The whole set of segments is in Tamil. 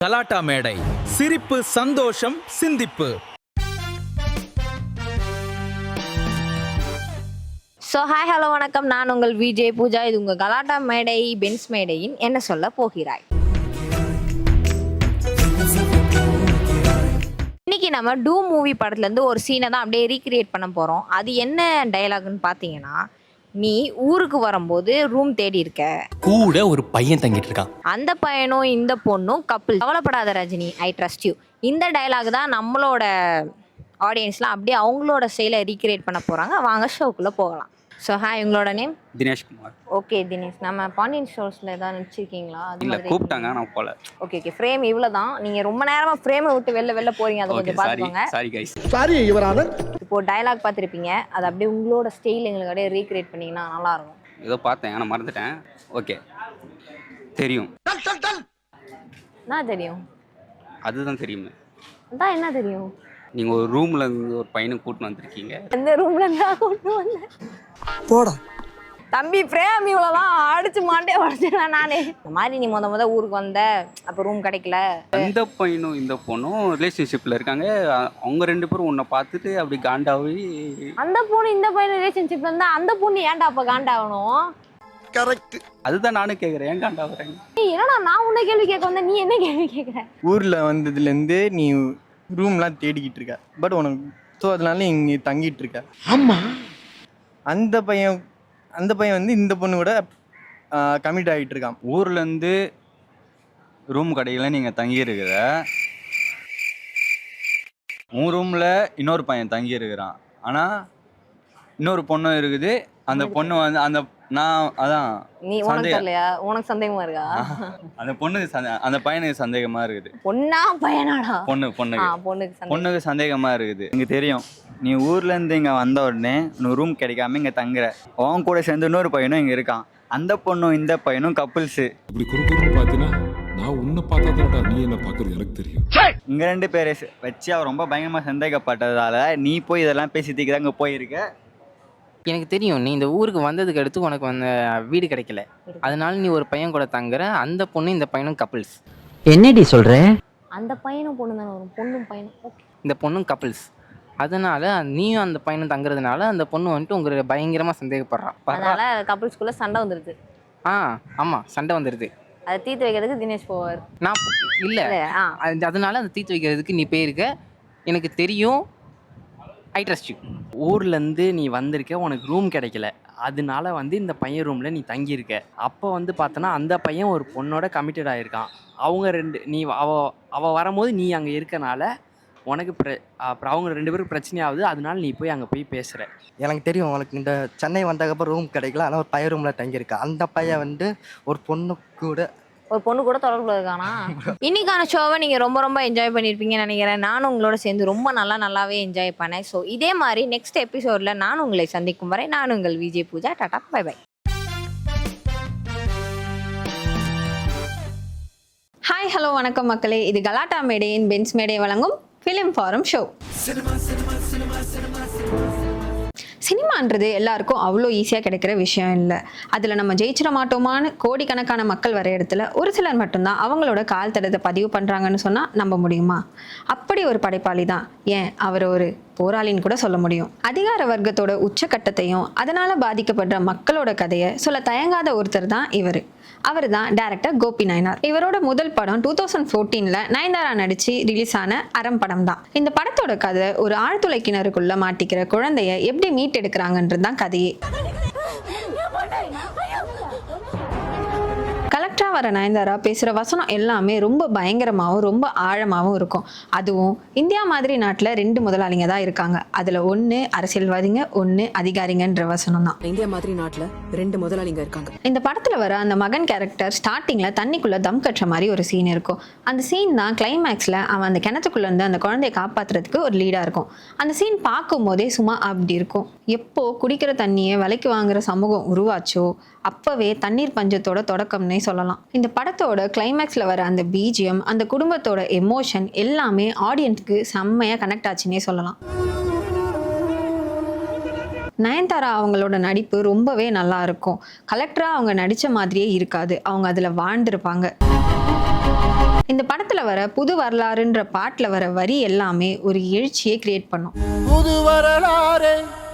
கலாட்டா மேடை, சிரிப்பு, சந்தோஷம், சிந்திப்பு. ஸோ ஹாய் ஹலோ வணக்கம், நான் உங்கள் விஜய் பூஜா. இது உங்கள் கலாட்டா மேடை பென்ஸ் மேடையின் என்ன சொல்ல போகிறாய். இன்னைக்கு நம்ம டூ மூவி படத்துலேருந்து ஒரு சீனை தான் அப்படியே ரீக்ரியேட் பண்ண போகிறோம். அது என்ன டயலாக்னு பார்த்தீங்கன்னா, நீ ஊருக்கு வரும்போது ரூம் தேடி இருக்க, கூட ஒரு பையன் தங்கிட்டு இருக்கான், அந்த பையனும் இந்த பொண்ணும் கப்பிள், கவலைப்படாத ரஜினி, ஐ ட்ரஸ்ட் யூ. இந்த டயலாக் தான் நம்மளோட ஆடியன்ஸ்லாம் அப்படியே அவங்களோட ஸ்டைலை ரீக்ரியேட் பண்ண போகிறாங்க. வாங்க ஷோக்குள்ளே போகலாம். ஸோ ஹாய், உங்களோட நேம்? தினேஷ் குமார். ஓகே தினேஷ், நம்ம பாண்டியன் ஸ்டோர்ஸில் ஏதாவது நடிச்சிருக்கீங்களா? இல்லை, கூப்பிட்டாங்க, நான் போல. ஓகே ஃப்ரேம் இவ்வளோ தான். நீங்கள் ரொம்ப நேரமாக ஃப்ரேமை விட்டு வெளில போகிறீங்க, அதை கொஞ்சம் பார்த்துக்கோங்க. Sorry guys. Sorry your honour. இப்போ டயலாக் பார்த்துருப்பீங்க, அதை அப்படியே உங்களோட ஸ்டைல் எங்களுக்கு அப்படியே ரீக்ரியேட் பண்ணிங்கன்னா நல்லாயிருக்கும். ஏதோ பார்த்தேன், ஆனால் மறந்துட்டேன். ஓகே, தெரியும். என்ன தெரியும்? அதுதான் தெரியுமே. அதான் என்ன தெரியும்? நீங்கள் ஒரு ரூமில் இருந்து ஒரு பையனை கூட்டின்னு வந்திருக்கீங்க. எந்த ரூம்ல நான் கூட்டு வந்தேன்? போடா தம்பி ஃப்ரேம் இவ்வளோதான் அடிச்சு மாட்டே உடச்சிடுவேன் நானே. இந்த மாதிரி நீ முத ஊருக்கு வந்த, அப்போ ரூம் கிடைக்கல. அந்த பையனும் இந்த பொண்ணும் ரிலேஷன்ஷிப்பில் இருக்காங்க. அவங்க ரெண்டு பேரும் உன்னை பார்த்துட்டு அப்படி காண்டாவி. அந்த பொண்ணு இந்த பையன் ரிலேஷன்ஷிப்ல இருந்தா அந்த பொண்ணு ஏன்டா அப்போ காண்டாகணும்? கரெக்ட். அதுதான் நானும் கேட்குறேன், ஏன் காண்டாகிறேன்? ஏன்னா நான் உன்னை கேள்வி கேட்க வந்தேன், நீ என்ன கேள்வி கேட்குற? ஊரில் வந்ததுலேருந்து நீ ரூம்லாம் தேடிக்கிட்டு இருக்க, பட் உனக்கு ஸோ அதனால இங்கே தங்கிட்டு இருக்க. ஆமாம், அந்த பையன் வந்து இந்த பொண்ணு கூட கமிட் ஆகிட்டு இருக்கான். ஊர்லேருந்து ரூம் கடையில் நீங்கள் தங்கியிருக்கிற, உன் ரூமில் இன்னொரு பையன் தங்கியிருக்கிறான். ஆனால் இன்னொரு பொண்ணும் இருக்குது. அந்த பொண்ணு வந்து நீ உனக்கு தெரியலையா? உனக்கு சந்தேகமா இருக்கா? அந்த பொண்ணுக்கு அந்த பையனுக்கு சந்தேகமாக இருக்குது. பொண்ணா பையனாடா? பொண்ணுக்கு சந்தேகமாக இருக்குது. எனக்கு தெரியும், நீ ஊர்லேருந்து இங்கே வந்த உடனே உனக்கு ரூம் கிடைக்காம இங்கே தங்குற. அவன் கூட சேர்ந்து இன்னொரு பையனும் இங்கே இருக்கான். அந்த பொண்ணும் இந்த பையனும் கப்புள்ஸு. இப்படி குறுக்குன்னு பார்த்தீங்கன்னா நான் உன்னை பார்த்தா நீ என்ன பார்க்கறது எனக்கு தெரியும். இங்கே ரெண்டு பேரை வச்சு அவன் ரொம்ப பயங்கரமாக சந்தேகப்பட்டதால நீ போய் இதெல்லாம் பேசி தீக்க அங்கே போயிருக்க. எனக்கு தெரியும் நீ இந்த ஊருக்கு வந்ததுக்கு அடுத்து உனக்கு வந்து வீடு கிடைக்கல, அதனால நீ ஒரு பையன் கூட தங்குற. அந்த பொண்ணு இந்த பையனும் கப்பிள்ஸ். என்னடி சொல்ற? அந்த பையனும் பொண்ணு தானே வரும், பொண்ணும் பையனும். ஓகே, இந்த பொண்ணும் கப்பிள்ஸ். அதனால நீயும் அந்த பையனும் தங்குறதுனால அந்த பொண்ணு வந்துட்டு உங்களுக்கு பயங்கரமாக சந்தேகப்படுறான். அதனால கப்பிள்ஸ்குள்ள சண்டை வந்துருது. ஆமாம், சண்டை வந்துடுது. அதை தீர்த்து வைக்கிறதுக்கு தினேஷ் போவார். நான் இல்லை, அதனால அந்த தீர்த்து வைக்கிறதுக்கு நீ போயிருக்க. எனக்கு தெரியும், ஐ ட்ரஸ்ட் யூ. ஊர்லேருந்து நீ வந்திருக்க, உனக்கு ரூம் கிடைக்கல, அதனால வந்து இந்த பையன் ரூமில் நீ தங்கியிருக்க. அப்போ வந்து பார்த்தோன்னா அந்த பையன் ஒரு பொண்ணோட கமிட்டட் ஆகிருக்கான். அவள் வரும்போது நீ அங்கே இருக்கனால உனக்கு அப்புறம் அவங்க ரெண்டு பேரும் பிரச்சனையாகுது. அதனால நீ போய் அங்கே போய் பேசுகிற. எனக்கு தெரியும் உனக்கு இந்த சென்னை வந்ததுக்கப்புறம் ரூம் கிடைக்கல, ஆனால் ஒரு பையன் ரூமில் தங்கியிருக்கா. அந்த பையன் வந்து ஒரு பொண்ணு கூட தொடர்புல இருக்கானா? இன்னைக்கான ஷோவை நீங்க ரொம்ப என்ஜாய் பண்ணிருப்பீங்கன்னு நினைக்கிறேன். நானும் உங்களோட சேர்ந்து ரொம்ப நல்லாவே என்ஜாய் பண்ணேன். ஸோ இதே மாதிரி நெக்ஸ்ட் எபிசோட்ல நான் உங்களை சந்திக்கும் வரை நான் உங்கள் Vijay Pooja. Tata, bye bye. Hi hello வணக்கம் மக்களே, இது கலாட்டா மேடையின் பென்ஸ் மேடை வழங்கும் ஃபிலிம் ஃபாரம் ஷோ. சினிமான்றது எல்லாருக்கும் அவ்வளோ ஈஸியாக கிடைக்கிற விஷயம் இல்லை. அதில் நம்ம ஜெயிச்சிட மாட்டோமான்னு கோடிக்கணக்கான மக்கள் வர இடத்துல ஒரு சிலர் மட்டும்தான் அவங்களோட கால் தடத்தை பதிவு பண்ணுறாங்கன்னு சொன்னால் நம்ப முடியுமா? அப்படி ஒரு படைப்பாளி தான், ஏன் அவர் ஒரு போராளின்னு கூட சொல்ல முடியும். அதிகார வர்க்கத்தோட உச்சக்கட்டத்தையும் அதனால் பாதிக்கப்படுற மக்களோட கதையை சொல்ல தயங்காத ஒருத்தர் தான் இவர். அவர் தான் டைரக்டர் கோபி நயனார். இவரோட முதல் படம் 2014 நயன்தாரா நடிச்சு ரிலீஸ் ஆன அறம் படம் தான். இந்த படத்தோட கதை ஒரு ஆழ்துளை கிணறுக்குள்ள மாட்டிக்கிற குழந்தைய எப்படி மீட்டெடுக்கிறாங்கன்றது தான் கதையே. கலெக்டரா வர நயன்தாரா பேசுகிற வசனம் எல்லாமே ரொம்ப பயங்கரமாகவும் ரொம்ப ஆழமாகவும் இருக்கும். அதுவும் இந்தியா மாதிரி நாட்டில் 2 முதலாளிங்க தான் இருக்காங்க. அதில் ஒன்று அரசியல்வாதிங்க, ஒன்று அதிகாரிங்கன்ற வசனம் தான். இந்தியா மாதிரி நாட்டில் 2 முதலாளிங்க இருக்காங்க. இந்த படத்தில் வர அந்த மகன் கேரக்டர் ஸ்டார்டிங்கில் தண்ணிக்குள்ளே தம் கட்டுற மாதிரி ஒரு சீன் இருக்கும். அந்த சீன் தான் கிளைமேக்ஸில் அவன் அந்த கிணத்துக்குள்ளேருந்து அந்த குழந்தைய காப்பாற்றுறதுக்கு ஒரு லீடாக இருக்கும். அந்த சீன் பார்க்கும் போதே சும்மா அப்படி இருக்கும். எப்போ குடிக்கிற தண்ணியை விலைக்கு வாங்குற சமூகம் உருவாச்சோ அப்பவே தண்ணீர் பஞ்சத்தோட தொடக்கம்னே சொல்லலாம். இந்த படத்தோட கிளைமேக்ஸ்ல வர அந்த பிஜிஎம், அந்த குடும்பத்தோட எமோஷன் எல்லாமே ஆடியன்ஸ்க்கு செம்மையா கனெக்ட் ஆச்சுன்னே சொல்லலாம். நயன்தாரா அவங்களோட நடிப்பு ரொம்பவே நல்லா இருக்கும். கலெக்டரா அவங்க நடிச்ச மாதிரியே இருக்காது, அவங்க அதுல வாழ்ந்திருப்பாங்க. இந்த படத்துல வர புது வரலாறுன்ற பாட்டுல வர வரி எல்லாமே ஒரு எழுச்சியை கிரியேட் பண்ணும். புது வரலாறு.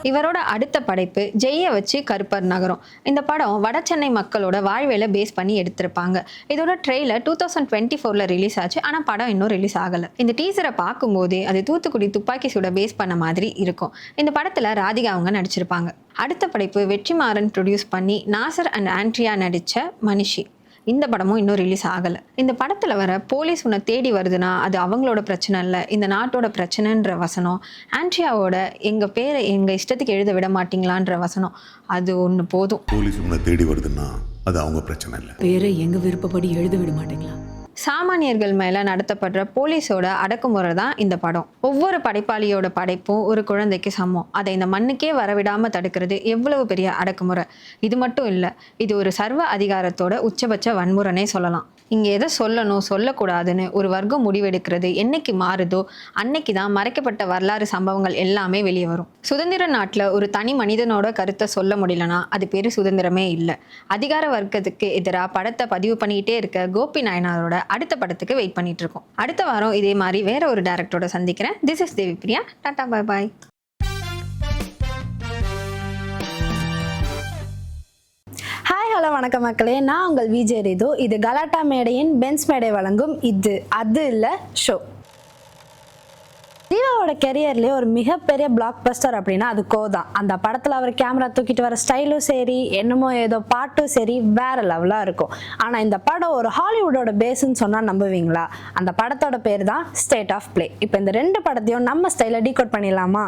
இவரோட அடுத்த படைப்பு ஜெய்யை வச்சு கருப்பர் நகரம். இந்த படம் வட சென்னை மக்களோட வாழ்வியலை பேஸ் பண்ணி எடுத்திருப்பாங்க. இதோட ட்ரெய்லர் 2024 ரிலீஸ் ஆச்சு. ஆனா படம் இன்னும் ரிலீஸ் ஆகல. இந்த டீசரை பார்க்கும்போதே அது தூத்துக்குடி துப்பாக்கி சூட பேஸ் பண்ண மாதிரி இருக்கும். இந்த படத்துல ராதிகா அவங்க நடிச்சிருப்பாங்க. அடுத்த படைப்பு வெற்றிமாறன் ப்ரொடியூஸ் பண்ணி நாசர் அண்ட் ஆண்ட்ரியா நடிச்ச மனிஷி. இந்த படமும் இன்னும் ரிலீஸ் ஆகலை. இந்த படத்தில் வர போலீஸ் உன்னை தேடி வருதுன்னா அது அவங்களோட பிரச்சனை இல்லை, இந்த நாட்டோட பிரச்சனைன்ற வசனம், ஆண்ட்ரியாவோட எங்கள் பேரை எங்கள் இஷ்டத்துக்கு எழுத விட மாட்டீங்களான்ற வசனம், அது ஒன்று போதும். போலீஸ் உன்னை தேடி வருதுன்னா அது அவங்க பிரச்சனை இல்லை, பேரை எங்க விருப்பப்படி எழுத விட மாட்டீங்களா? சாமானியர்கள் மேலே நடத்தப்படுற போலீஸோட அடக்குமுறை தான் இந்த படம். ஒவ்வொரு படைப்பாளியோட படைப்பும் ஒரு குழந்தைக்கு சமம். அதை இந்த மண்ணுக்கே வரவிடாமல் தடுக்கிறது எவ்வளவு பெரிய அடக்குமுறை. இது மட்டும் இல்லை, இது ஒரு சர்வ அதிகாரத்தோட உச்சபட்ச வன்முறைனே சொல்லலாம். இங்கே எதை சொல்லணும் சொல்லக்கூடாதுன்னு ஒரு வர்க்கம் முடிவெடுக்கிறது என்னைக்கு மாறுதோ அன்னைக்கு தான் மறைக்கப்பட்ட வரலாறு சம்பவங்கள் எல்லாமே வெளியே வரும். சுதந்திர நாட்டில் ஒரு தனி மனிதனோட கருத்தை சொல்ல முடியலனா அது பேர் சுதந்திரமே இல்லை. அதிகார வர்க்கத்துக்கு எதிராக படத்தை பதிவு பண்ணிக்கிட்டே இருக்க கோபி நாயனாரோட அடுத்த படத்துக்கு வெயிட் பண்ணிட்டு இருக்கோம். அடுத்த வாரம் இதே மாதிரி வேற ஒரு டைரக்டரோட சந்திக்கிறேன். This is Devi Priya. Tata, bye bye. Hi, hello, வணக்கம் மக்களே. நான் உங்கள் விஜய் ரிது. இது கலாட்டா மேடையின் பென்ஸ் மேடை வழங்கும் இது அது இல்லை ஷோ. ஜீவாவோட கெரியர்லேயே ஒரு மிகப்பெரிய பிளாக் பஸ்டர் அப்படின்னா அது கோ தான். அந்த படத்தில் அவர் கேமரா தூக்கிட்டு வர ஸ்டைலும் சரி, என்னமோ ஏதோ பாட்டும் சரி, வேற லெவலாக இருக்கும். ஆனால் இந்த படம் ஒரு ஹாலிவுட்டோட பேஸ்ன்னு சொன்னால் நம்புவீங்களா? அந்த படத்தோட பேர் தான் ஸ்டேட் ஆஃப் பிளே. இப்போ இந்த ரெண்டு படத்தையும் நம்ம ஸ்டைலில் டீகோட் பண்ணிடலாமா?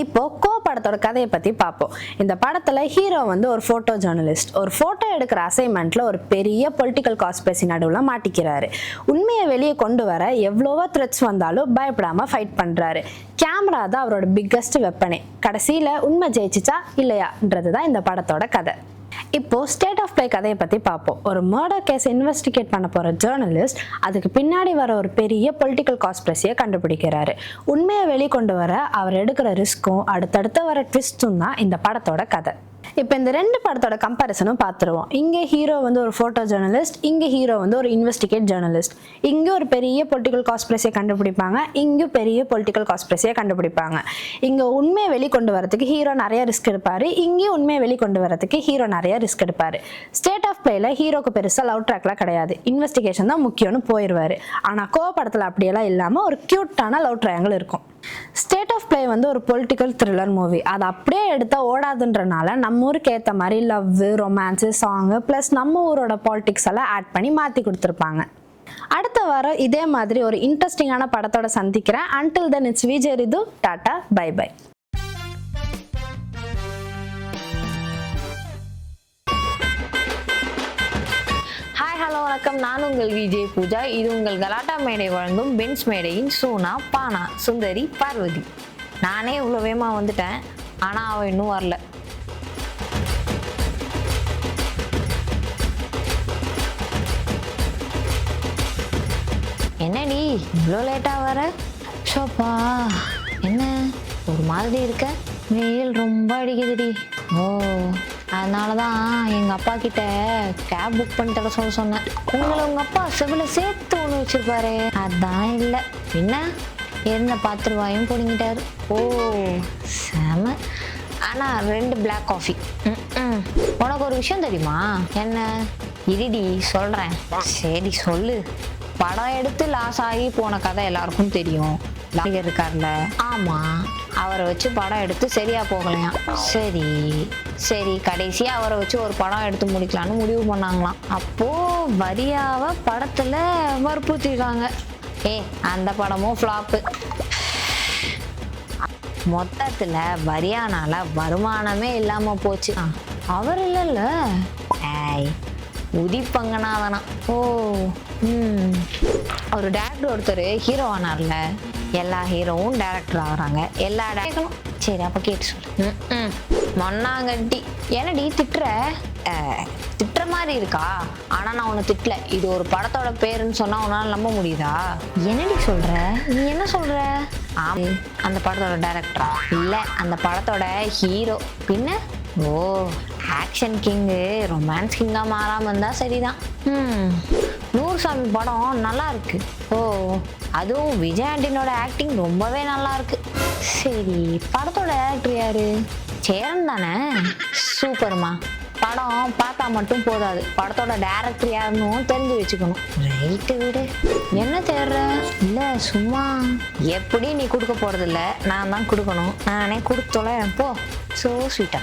இப்போ கோ படத்தோட கதையை பற்றி பார்ப்போம். இந்த படத்தில் ஹீரோ வந்து ஒரு ஃபோட்டோ ஜேர்னலிஸ்ட். ஒரு ஃபோட்டோ எடுக்கிற அசைன்மெண்ட்டில் ஒரு பெரிய பொலிட்டிக்கல் கான்ஸ்பிரசி நடுவில் மாட்டிக்கிறாரு. உண்மையை வெளியே கொண்டு வர எவ்வளவோ த்ரெட்ஸ் வந்தாலும் பயப்படாமல் ஃபைட் பண்ணுறாரு. கேமரா தான் அவரோட பிக்கஸ்ட் வெப்பனே. கடைசியில் உண்மை ஜெயிச்சிச்சா இல்லையான்றது தான் இந்த படத்தோட கதை. இப்போ ஸ்டேட் ஆஃப் பிளே கதையை பற்றி பார்ப்போம். ஒரு மர்டர் கேஸை இன்வெஸ்டிகேட் பண்ண போகிற ஜேர்னலிஸ்ட் அதுக்கு பின்னாடி வர ஒரு பெரிய பொலிட்டிக்கல் கான்ஸ்பிரசியை கண்டுபிடிக்கிறாரு. உண்மையை வெளிக்கொண்டு வர அவர் எடுக்கிற ரிஸ்க்கும் அடுத்தடுத்து வர ட்விஸ்ட்டும் தான் இந்த படத்தோட கதை. இப்போ இந்த ரெண்டு படத்தோட கம்பேரிசனும் பார்த்துருவோம். இங்கே ஹீரோ வந்து ஒரு ஃபோட்டோ ஜேர்னலிஸ்ட், இங்கே ஹீரோ வந்து ஒரு இன்வெஸ்டிகேட் ஜேர்னலிஸ்ட். இங்கே ஒரு பெரிய பொலிட்டிக்கல் கான்ஸ்பிரசியை கண்டுபிடிப்பாங்க, இங்கே பெரிய பொலிட்டிக்கல் கான்ஸ்பிரசியை கண்டுபிடிப்பாங்க. இங்கே உண்மையை வெளிக்கொண்டு வரதுக்கு ஹீரோ நிறைய ரிஸ்க் எடுப்பார், இங்கேயும் உண்மையை வெளிக்கொண்டு வரதுக்கு ஹீரோ நிறைய ரிஸ்க் எடுப்பார். ஸ்டேட் ஆஃப் பிளேல ஹீரோக்கு பெருசாக லவ் ட்ராக்லாம் கிடையாது, இன்வெஸ்டிகேஷன் தான் முக்கியம்னு போயிடுவார். ஆனால் கோ படத்தில் அப்படியெல்லாம் இல்லாமல் ஒரு க்யூட்டான லவ் ட்ரையாங்கிள் இருக்கும். ஸ்டேட் ஆஃப் பிளே வந்து ஒரு பொலிட்டிக்கல் த்ரில்லர் மூவி. அதை அப்படியே எடுத்தால் ஓடாதுன்றனால நம்ம ஊருக்கு ஏற்ற மாதிரி லவ், ரொமான்ஸு, சாங்கு ப்ளஸ் நம்ம ஊரோட பாலிடிக்ஸ் எல்லாம் ஆட் பண்ணி மாற்றி கொடுத்துருப்பாங்க. அடுத்த வாரம் இதே மாதிரி ஒரு இன்ட்ரெஸ்டிங்கான படத்தோட சந்திக்கிறேன். Until then it's Vijay Ritu. Tata, bye bye. வணக்கம், நான் உங்கள் விஜய் பூஜா. இது உங்கள் கலாட்டா மேடை வழங்கும் பென்ஸ் மேடையின் சோனா பானா சுந்தரி பார்வதி. நானே இவ்வளோ வேகமாக வந்துட்டேன், ஆனால் அவள் இன்னும் வரல. என்னடி இவ்வளோ லேட்டாக வர? ஷோப்பா, என்ன ஒரு மாதிரி இருக்க? வெயில் ரொம்ப அடிக்குதுடி. ஓ, அதனால தான் எங்கள் அப்பா கிட்ட கேப் புக் பண்ணி தர சொன்னேன். உங்களை உங்கள் அப்பா செவில் சேர்த்து ஒன்று வச்சுருப்பாரு. அதான் இல்லை என்ன, இருந்த 10 ரூபாயும் பிடிங்கிட்டாரு. ஓ செம. ஆனால் 2 பிளாக் காஃபி. உனக்கு ஒரு விஷயம் தெரியுமா? என்ன? இருடி சொல்கிறேன். சரி சொல்லு. படம் எடுத்து லாஸ் ஆகி போன கதை எல்லாருக்கும் தெரியும். லாயர் இருக்கார்ல, ஆமாம், அவரை வச்சு படம் எடுத்து சரியா போகலையாம். சரி சரி, கடைசியாக அவரை வச்சு ஒரு படம் எடுத்து முடிக்கலான்னு முடிவு பண்ணாங்களாம். அப்போது வரியாவை படத்தில் வற்புறுத்திருக்காங்க. அந்த படமும் ஃப்ளாப்பு. மொத்தத்தில் வரியானால வருமானமே இல்லாமல் போச்சு. அவர் இல்லைல்ல, உதிப்பங்கனாதானா. ஓ, ஒரு டேரக்டர் ஒருத்தர் ஹீரோ ஆனார்ல, எல்லா ஹீரோவும் டேரக்டர் ஆகுறாங்க, எல்லா டேரக்டரும். சரி, அப்போ கேட்டு சொல்லு. மண்ணாங்கட்டி. என்னடி திட்டுற? திட்டுற மாதிரி இருக்கா? ஆனால் நான் உன்னை திட்டல. இது ஒரு படத்தோட பேருன்னு சொன்னால் உன்னால் நம்ப முடியுதா? என்னடி சொல்கிற? நீ என்ன சொல்கிற? அந்த படத்தோட டைரக்டரா? இல்லை, அந்த படத்தோட ஹீரோ. பின்ன? ஓ, ஆக்ஷன் கிங்கு ரொமான்ஸ் கிங்காக மாறாமல் இருந்தால் சரிதான். நூறுசாமி படம் நல்லா இருக்கு. ஓ, அதுவும் விஜய் ஆண்டனியோட ஆக்டிங் ரொம்பவே நல்லா இருக்கு. சரி, படத்தோட ஆக்டர் யாரு? சேரன் தானே? சூப்பர்மா. படம் பார்த்தா மட்டும் போதாது, படத்தோட டைரக்டர் யாருன்னு தெரிஞ்சு வச்சுக்கணும். ரைட்டு விடு, என்ன தேடுற? இல்லை சும்மா. எப்படி நீ கொடுக்க போறதில்ல, நான் தான் கொடுக்கணும். நானே கொடுத்தோல போ. ஸோ ஸ்வீட்டா.